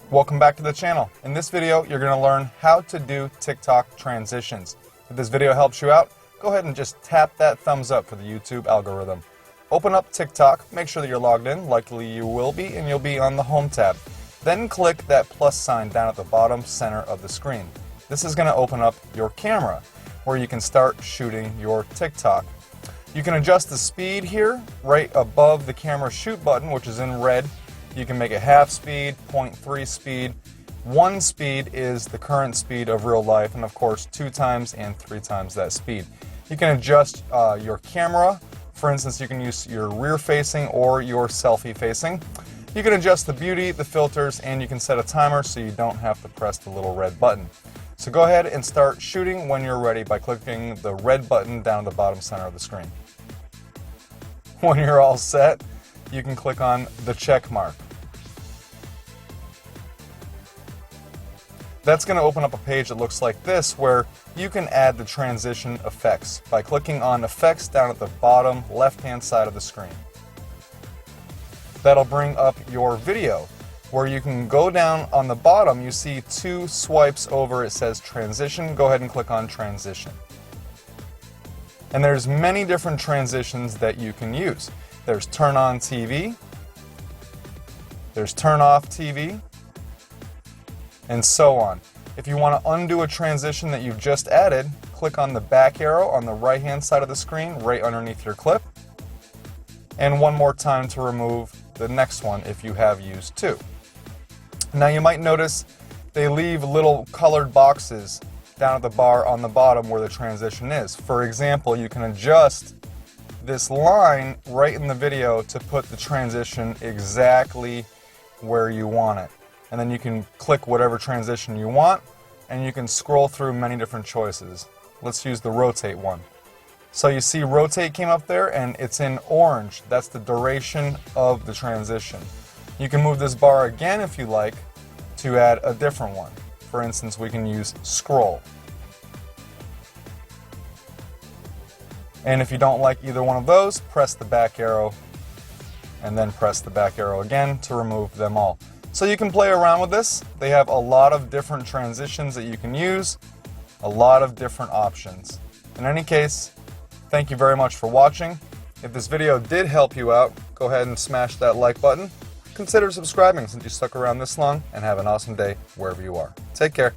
Welcome back to the channel. In this video, you're going to learn how to do TikTok transitions. If this video helps you out, go ahead and just tap that thumbs up for the YouTube algorithm. Open up TikTok, make sure that you're logged in, likely you will be, and you'll be on the Home tab. Then click that plus sign down at the bottom center of the screen. This is going to open up your camera, where you can start shooting your TikTok. You can adjust the speed here, right above the camera shoot button, which is in red. You can make it half speed, 0.3 speed. 1 speed is the current speed of real life, and of course 2 times and 3 times that speed. You can adjust your camera. For instance, you can use your rear facing or your selfie facing. You can adjust the beauty, the filters, and you can set a timer so you don't have to press the little red button. So go ahead and start shooting when you're ready by clicking the red button down at the bottom center of the screen. When you're all set, you can click on the check mark. That's going to open up a page that looks like this, where you can add the transition effects by clicking on effects down at the bottom left-hand side of the screen. That'll bring up your video, where you can go down on the bottom. You see 2 swipes over, it says transition. Go ahead and click on transition. And there's many different transitions that you can use. There's turn on TV, there's turn off TV, and so on. If you want to undo a transition that you've just added, click on the back arrow on the right hand side of the screen, right underneath your clip. And one more time to remove the next one if you have used 2. Now you might notice they leave little colored boxes down at the bar on the bottom where the transition is. For example, you can adjust this line right in the video to put the transition exactly where you want it. And then you can click whatever transition you want, and you can scroll through many different choices. Let's use the rotate one. So you see rotate came up there, and it's in orange. That's the duration of the transition. You can move this bar again if you like to add a different one. For instance, we can use scroll. And if you don't like either one of those, press the back arrow and then press the back arrow again to remove them all. So you can play around with this. They have a lot of different transitions that you can use, a lot of different options. In any case, thank you very much for watching. If this video did help you out, go ahead and smash that like button. Consider subscribing since you stuck around this long, and have an awesome day wherever you are. Take care.